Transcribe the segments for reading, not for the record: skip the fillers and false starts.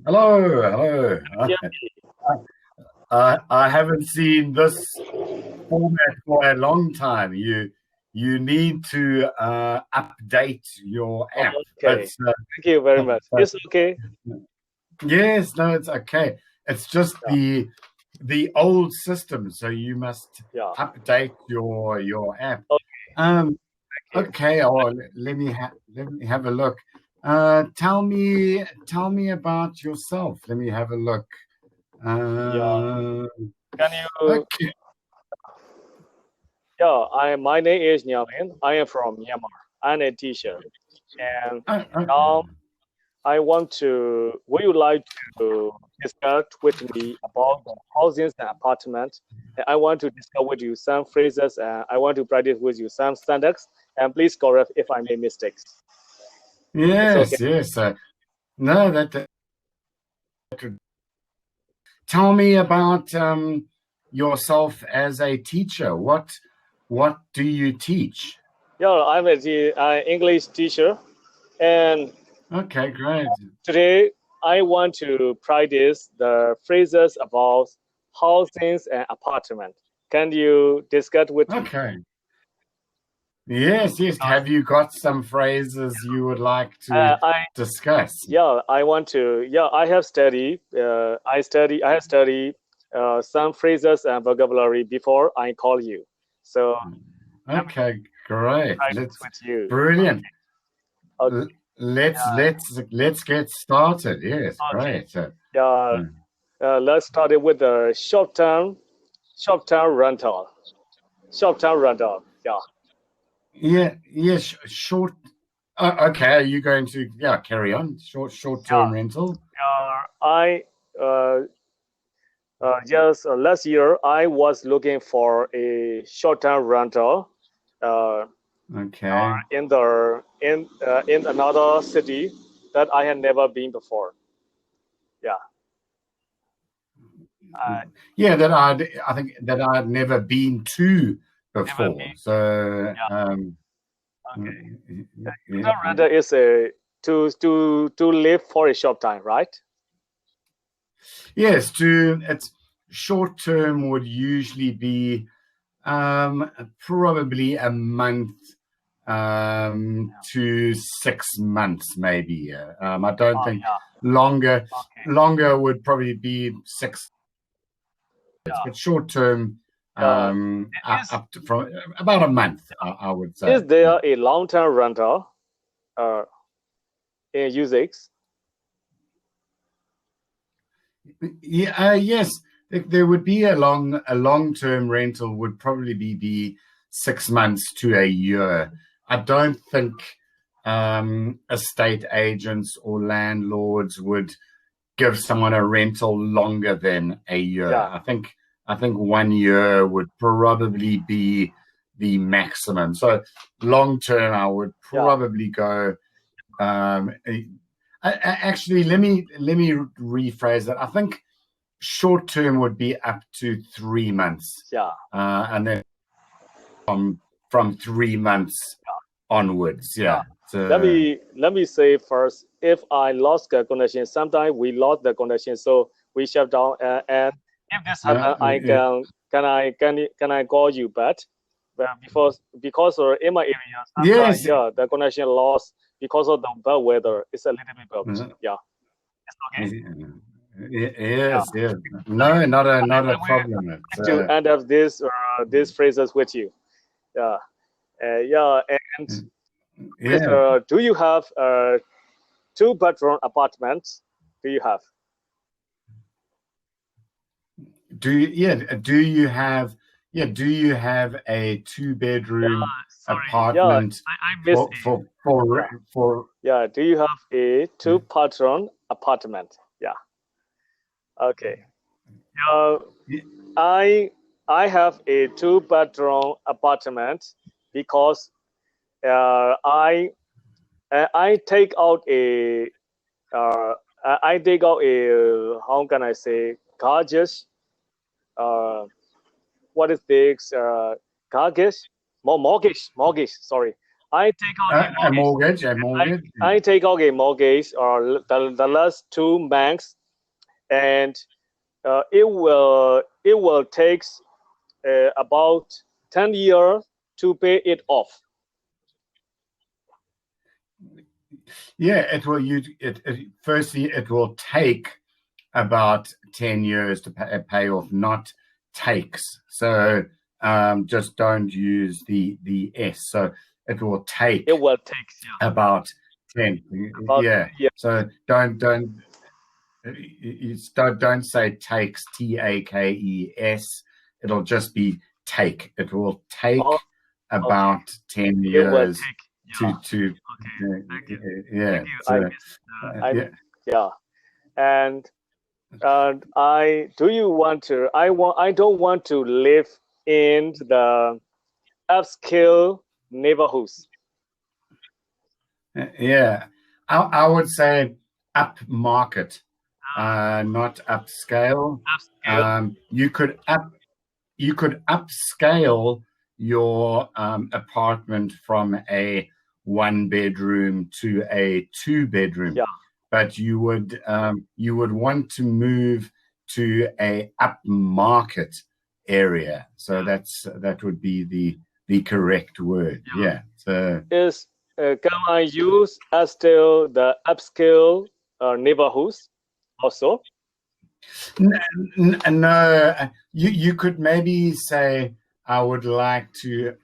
Hello. Yeah, I haven't seen this format for a long time. You need to update your app. okay. Thank you very much. But It's okay. yes, no, it's okay. It's just Yeah, the old system, so you must yeah. update your app. Okay, Um, thank you. okay. Oh, let me have a look. Tell me about yourself. Let me have a look. Yeah. Uh, Can you? okay. Yeah. My name is Nyamin. I am from Myanmar. I'm a teacher, and Okay. now I want to. Would you like to discuss with me about the housing and apartments? And I want to discuss with you some phrases, and I want to practice with you some standards. And please correct if I make mistakes. It's okay. Yes. No, tell me about yourself as a teacher. What do you teach? Yeah, I'm a English teacher, and Okay, great. today I want to practice the phrases about housings and apartment. Can you discuss with me? Okay. Yes. Have you got some phrases you would like to I discuss? Yeah, I want to. Yeah, I have studied. I have studied some phrases and vocabulary before I call you. So let me Okay, great. practice with you. Brilliant. Okay. Let's get started. Yes, Okay. great. Yeah. Uh, Let's start it with the short term rental. Short-term rental. Yeah. short. Okay, are you going to carry on? Short term Yeah. rental. I just last year I was looking for a short-term rental uh, Okay. in another city that I had never been before. Yeah. I Yeah, I think that I'd never been to never before. been. So Yeah. Okay. yeah, Short-term rental is a to live for a short time, right? yes, to it's short term would usually be probably a month to 6 months, maybe. I don't Oh think yeah. longer. Okay. Longer would probably be 6 months, Yeah. but short term, Uh, is up to from about a month, I would say. is there a long-term rental uh, in usage? Yeah, yes, there would be a long term rental would probably be 6 months to a year. I don't think estate agents or landlords would give someone a rental longer than a year. Yeah. I think 1 year would probably be the maximum. So long term, I would Yeah. probably go. Um, Actually, let me rephrase that. I think short term would be up to 3 months, Yeah. and then from 3 months onwards. Yeah. Yeah. Let So, me let me say first, if I lost the connection, sometimes we lost the connection, so we shut down. And if this happen, I yeah. can I call you back? Well, because in my area, sometimes Yes. yeah, the connection lost because of the bad weather. It's a little bit bad. Uh, Yeah, it's okay. Yeah, Yes. No, not a I will problem. It's, like to end up this these phrases with you. Yeah, yeah. And please, yeah. do you have two-bedroom apartments? Do you have? Do you have a two bedroom Sorry. Yeah, apartment I missed it. Yeah, for yeah. Do you have a two-bedroom apartment? Yeah. Okay. Uh, I I have a two-bedroom apartment because I take out a I take out a how can I say gauges uh, what is this mortgage mortgage sorry I take out a mortgage a mortgage. I take out a mortgage or the last two banks and it will take about 10 years to pay it off. Yeah, it will. Firstly, it will take about 10 years to pay off, not takes. So just don't use the S. So it will take. It will take about 10. Yeah. So don't say takes, TAKES. It'll just be take. It will take about 10 years to okay. Thank you. yeah. Thank you. Yeah. And I don't want to live in the upscale neighborhoods. Yeah, I would say up market, not upscale. You could upscale your apartment from a 1-bedroom to a 2-bedroom. Yeah. But you would want to move to a upmarket area. So that would be the correct word. Yeah. So can I use still the upscale neighborhoods also? No, you could maybe say, I would like to.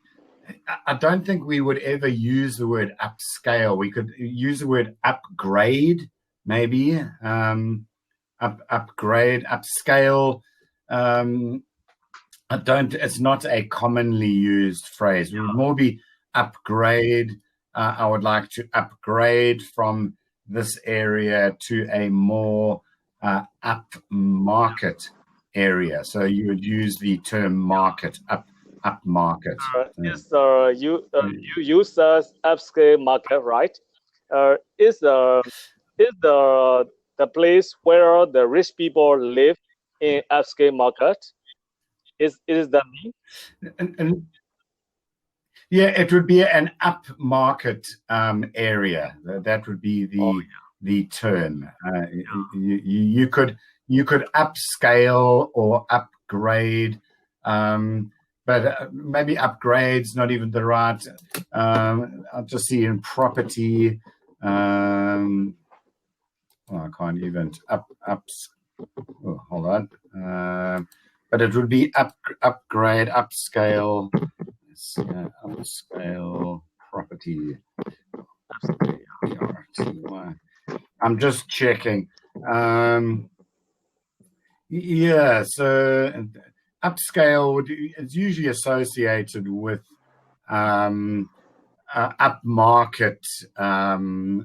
I don't think we would ever use the word upscale. We could use the word upgrade, maybe. Upgrade, upscale. It's not a commonly used phrase. It would more be upgrade. I would like to upgrade from this area to a more upmarket area. So you would use the term market, upmarket. You use the upscale market, right? Is the place where the rich people live in upscale market? Is that me? Yeah, it would be an upmarket area. That would be the term. You could upscale or upgrade, but maybe upgrade's not even the right. I'll just see in property. I can't even ups. Oh, hold on. But it would be upgrade, upscale. Upscale property. I'm just checking. Yeah, so upscale is usually associated with upmarket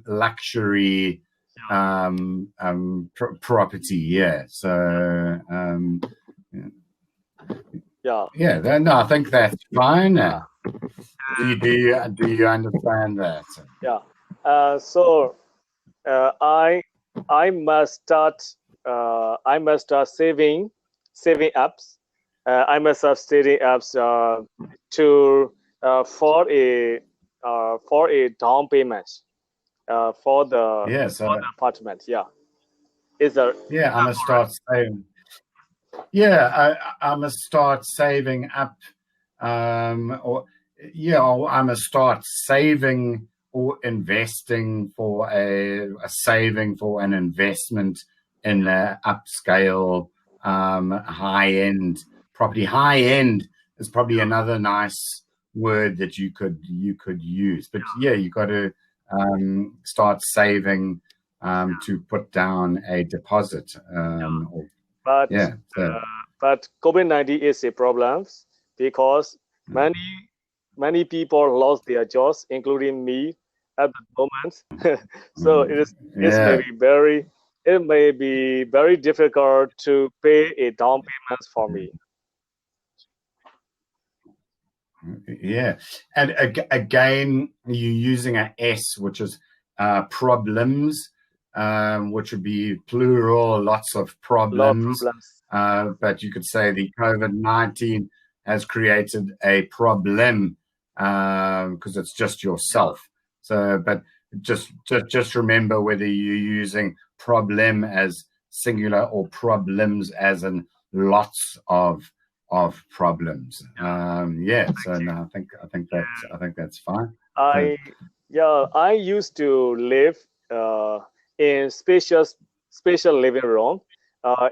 luxury property. Yeah, so yeah. No, I think that's fine. Do you understand that? Yeah. So I must start saving apps. I must start saving apps to for a down payment for the apartment. Yeah. I must start saving. Yeah, I must start saving up, I must start saving or investing for a saving for an investment in an upscale, high-end property. High-end is probably another nice word that you could use. But yeah, you got to start saving to put down a deposit. But COVID-19 is a problem because many people lost their jobs, including me at the moment. So it may be very difficult to pay a down payment for me. Yeah, and again, you're using an S, which is problems. Which would be plural, lots of problems. But you could say the COVID-19 has created a problem because it's just yourself. So, but just remember whether you're using problem as singular, or problems as in lots of problems. So no, I think that's fine. I used to live in special living room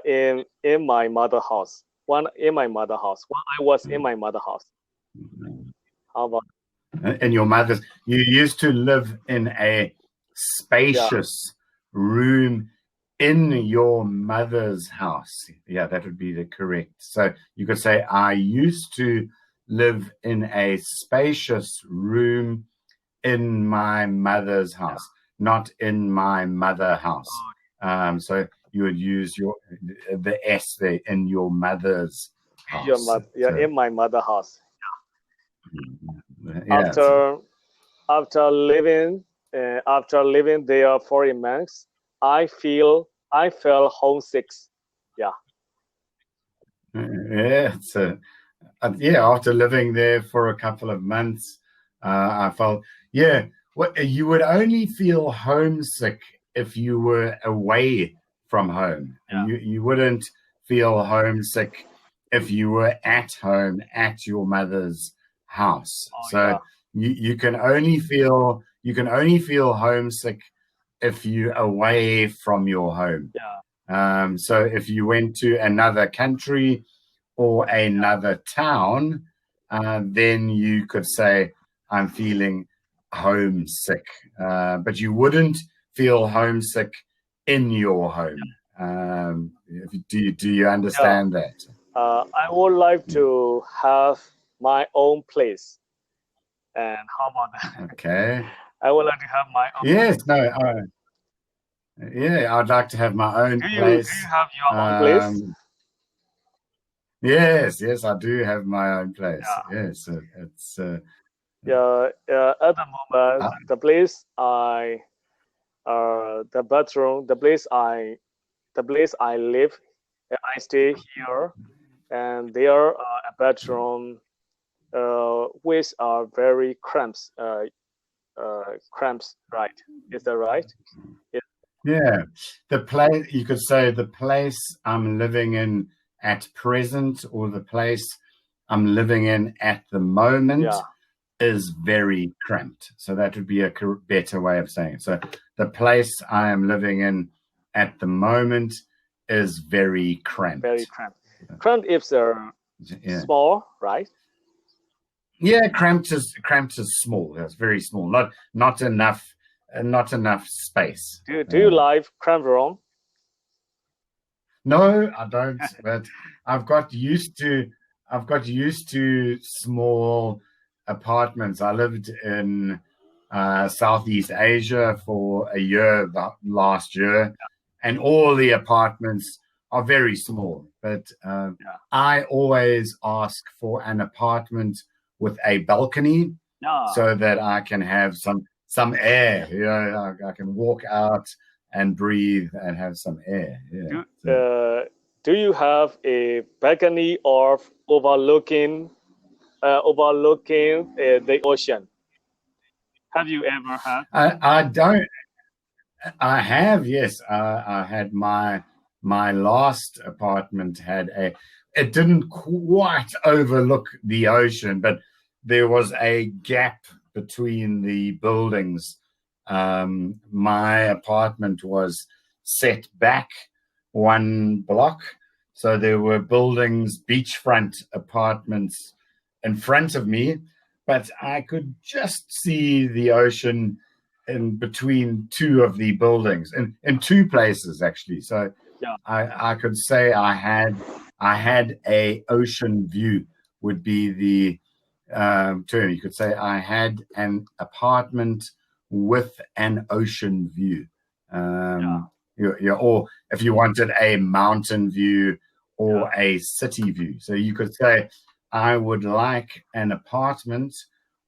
in my mother house. When I was in my mother house. How about? And you used to live in a spacious room in your mother's house. Yeah, that would be the correct. So you could say, I used to live in a spacious room in my mother's house, not in my mother house. So you would use the S there, in your mother's house. In my mother house. Yeah. After living there for a month, I felt homesick. Yeah. Yeah. After living there for a couple of months, I felt, you would only feel homesick if you were away from home. Yeah. You wouldn't feel homesick if you were at home at your mother's house. You can only feel homesick if you're away from your home. Yeah. So if you went to another country or another town, then you could say, I'm feeling homesick. But you wouldn't feel homesick in your home. Do you understand that? I would like to have my own place. And how about that? Okay. I would like to have my own. Yes, no. I'd like to have my own place. Do you have your own place? Yes, I do have my own place. Yeah. Yes, it's. At the moment, the place the bedroom, the place I live, I stay here, and there a bedroom with very cramps, right? Is that right? Yeah, the place, you could say, the place I'm living in at present, or the place I'm living in at the moment, is very cramped. So that would be a better way of saying it. So the place I am living in at the moment is very cramped. Very cramped. Cramped is small, right? Yeah, cramped is small. It's very small. Not enough space. Do you like cramped room? No, I don't. But I've got used to small apartments. I lived in Southeast Asia for a year last year, and all the apartments are very small. But I always ask for an apartment with a balcony, so that I can have some air. I can walk out and breathe and have some air. Yeah. Do you have a balcony or overlooking the ocean? Have you ever had? I don't. I have, yes. I had my last apartment it didn't quite overlook the ocean, but there was a gap between the buildings. My apartment was set back one block, so there were buildings, beachfront apartments in front of me, but I could just see the ocean in between two of the buildings, in two places actually. So I could say I had a ocean view, would be the term. You could say I had an apartment with an ocean view. Or if you wanted a mountain view or a city view. So you could say, I would like an apartment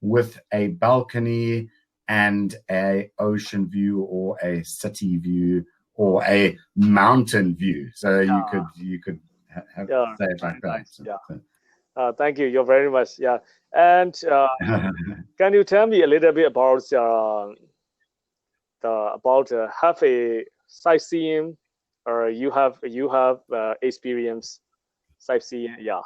with a balcony and a ocean view, or a city view, or a mountain view. So you could have say it like that. Thank you. You're very much. Yeah. And can you tell me a little bit about have a sightseeing or you have experience sightseeing? Yeah.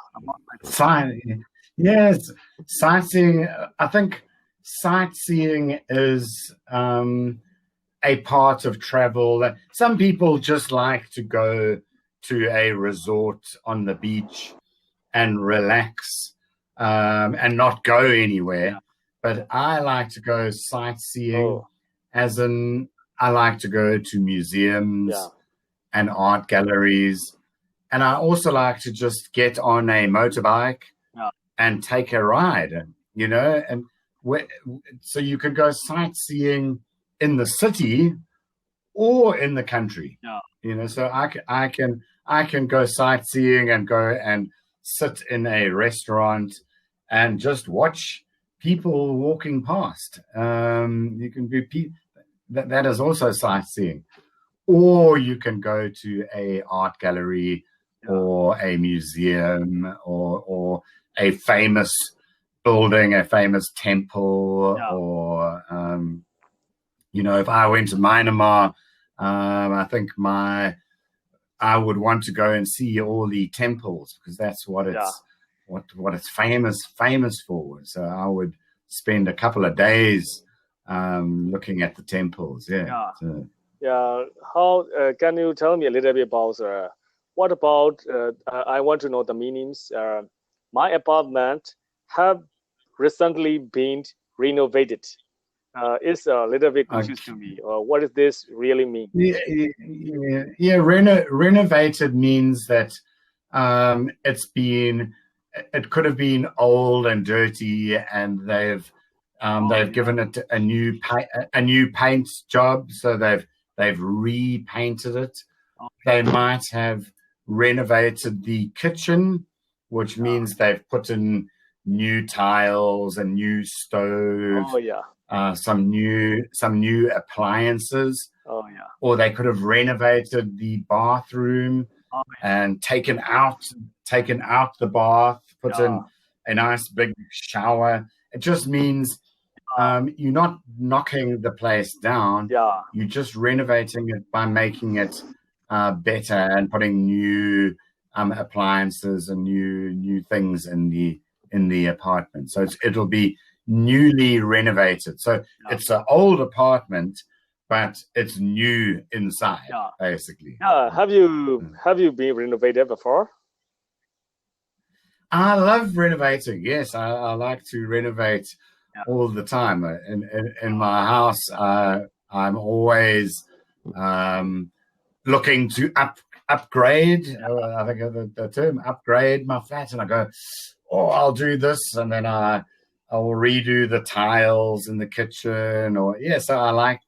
Yes, sightseeing. I think sightseeing is a part of travel. Some people just like to go to a resort on the beach and relax and not go anywhere. But I like to go sightseeing, as in I like to go to museums and art galleries. And I also like to just get on a motorbike and take a ride, and so you can go sightseeing in the city or in the country, so I can go sightseeing and go and sit in a restaurant and just watch people walking past. You can do that is also sightseeing, or you can go to a art gallery or a museum or a famous building, a famous temple, or if I went to Myanmar, I think I would want to go and see all the temples, because that's what it's what it's famous for. So I would spend a couple of days looking at the temples. How can you tell me a little bit about what about I want to know the meanings. My apartment have recently been renovated. It's a little bit confused to me. What does this really mean? Renovated means that it could have been old and dirty, and they've given it a new paint job, so they've repainted it. They might have renovated the kitchen, which means they've put in new tiles and new stove. Some new appliances. Or they could have renovated the bathroom and taken out the bath, put in a nice big shower. It just means you're not knocking the place down. You're just renovating it by making it better and putting new appliances and new things in the apartment. So it'll be newly renovated. So it's an old apartment, but it's new inside, basically. Have you been renovated before? I love renovating. Yes, I like to renovate all the time. In my house, I'm always looking to upgrade. I think the term upgrade my flat, and I go, I'll do this, and then I will redo the tiles in the kitchen, so I like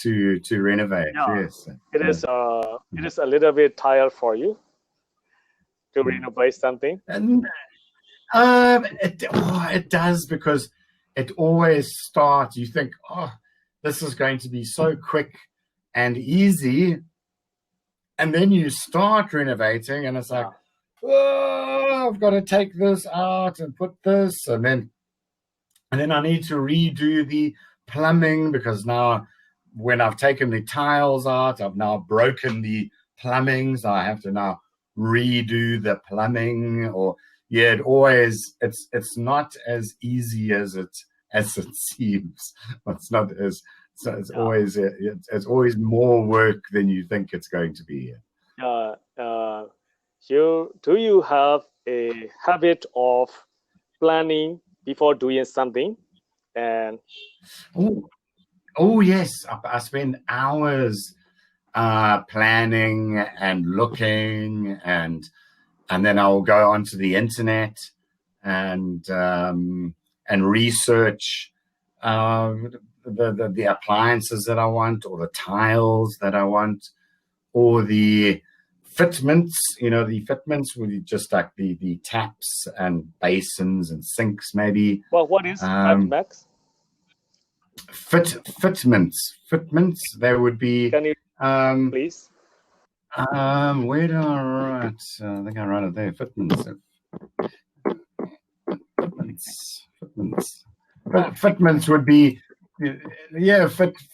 to renovate. Yes, it is a little bit tired for you to renovate something. And it does, because it always starts. You think, this is going to be so quick and easy, and then you start renovating, and it's like, I've got to take this out and put this, and then I need to redo the plumbing, because now when I've taken the tiles out, I've now broken the plumbing, so I have to now redo the plumbing. It's not as easy as it seems. It's not as it's always more work than you think it's going to be. Do you have a habit of planning before doing something? And yes, I spend hours planning and looking, and then I'll go onto the internet and research the appliances that I want, or the tiles that I want, or the fitments. The fitments with just like the taps and basins and sinks, maybe. Well, what is Max? Fitments. There would be. Can you please? Where do I write? I think I write it there. Fitments. Fitments would be.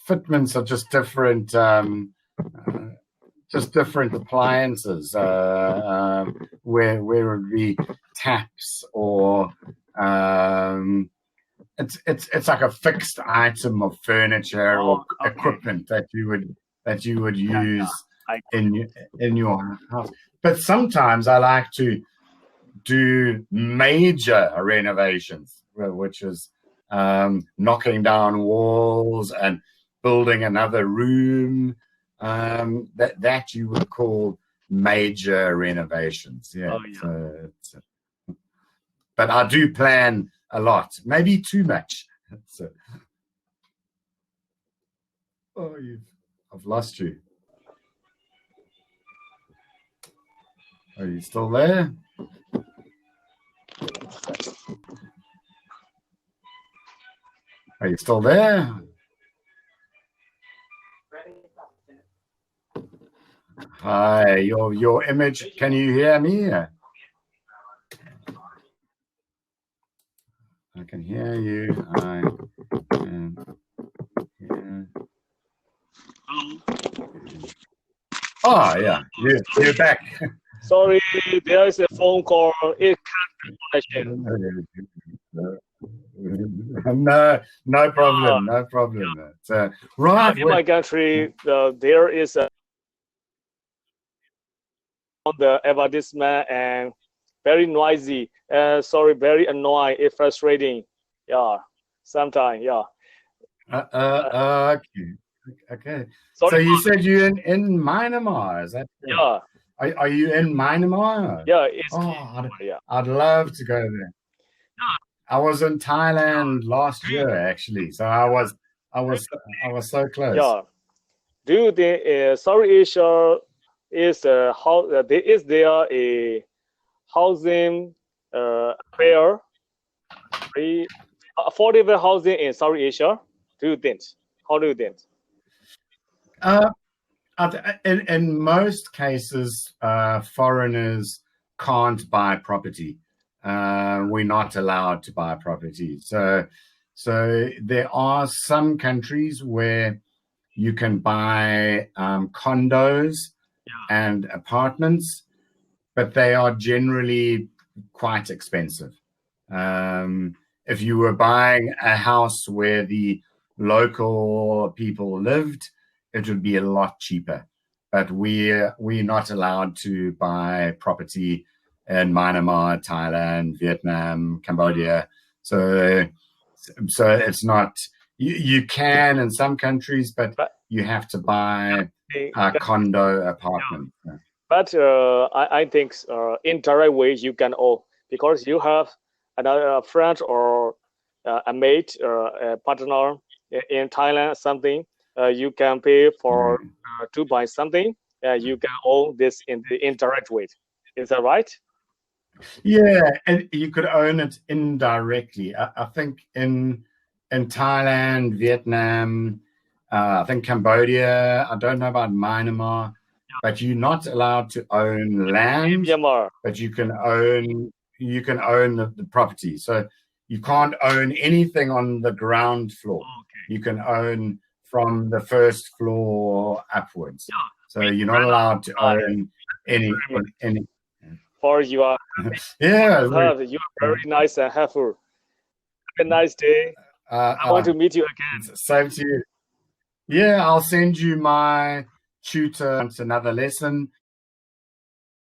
Fitments are just different just different appliances, where it would be taps or it's like a fixed item of furniture or equipment that you would use in your house. But sometimes I like to do major renovations, which is knocking down walls and building another room. That you would call major renovations. Yeah. But I do plan a lot, maybe too much. I've lost you. Are you still there? Are you still there? Hi, your image. Can you hear me? I can hear you. I can hear. Oh yeah, you're back. Sorry, there is a phone call. It can't No problem. No problem. Right. In my country, there is the advertisement and very noisy. Sorry, very annoying. It's frustrating. Yeah, sometimes. Yeah. Okay. Sorry, so you said you're in Myanmar, is that true? Yeah. Are you in Myanmar? Yeah. I'd love to go there. Yeah. I was in Thailand last year, actually. So I was so close. Yeah. Do you think South Asia is there a housing fair, affordable housing in South Asia? Do you think? How do you think? In most cases, foreigners can't buy property. We're not allowed to buy property. So there are some countries where you can buy condos and apartments, but they are generally quite expensive. If you were buying a house where the local people lived, it would be a lot cheaper. But we're not allowed to buy property in Myanmar, Thailand, Vietnam, Cambodia. So it's not. You can in some countries, but you have to buy a condo apartment. Yeah. But I think indirect ways you can own, because you have another friend or a mate or a partner in Thailand, something. You can pay for to buy something. You can own this in the indirect way. Is that right? Yeah, and you could own it indirectly. I think in Thailand, Vietnam, I think Cambodia. I don't know about Myanmar, but you're not allowed to own land. Myanmar. But you can own the property. So you can't own anything on the ground floor. Okay. You can own from the first floor upwards. Yeah. So you're not allowed to own any. For you are yeah, you are very nice and helpful. Have a nice day. I want to meet you again. Same to you. Yeah, I'll send you my tutor. It's another lesson.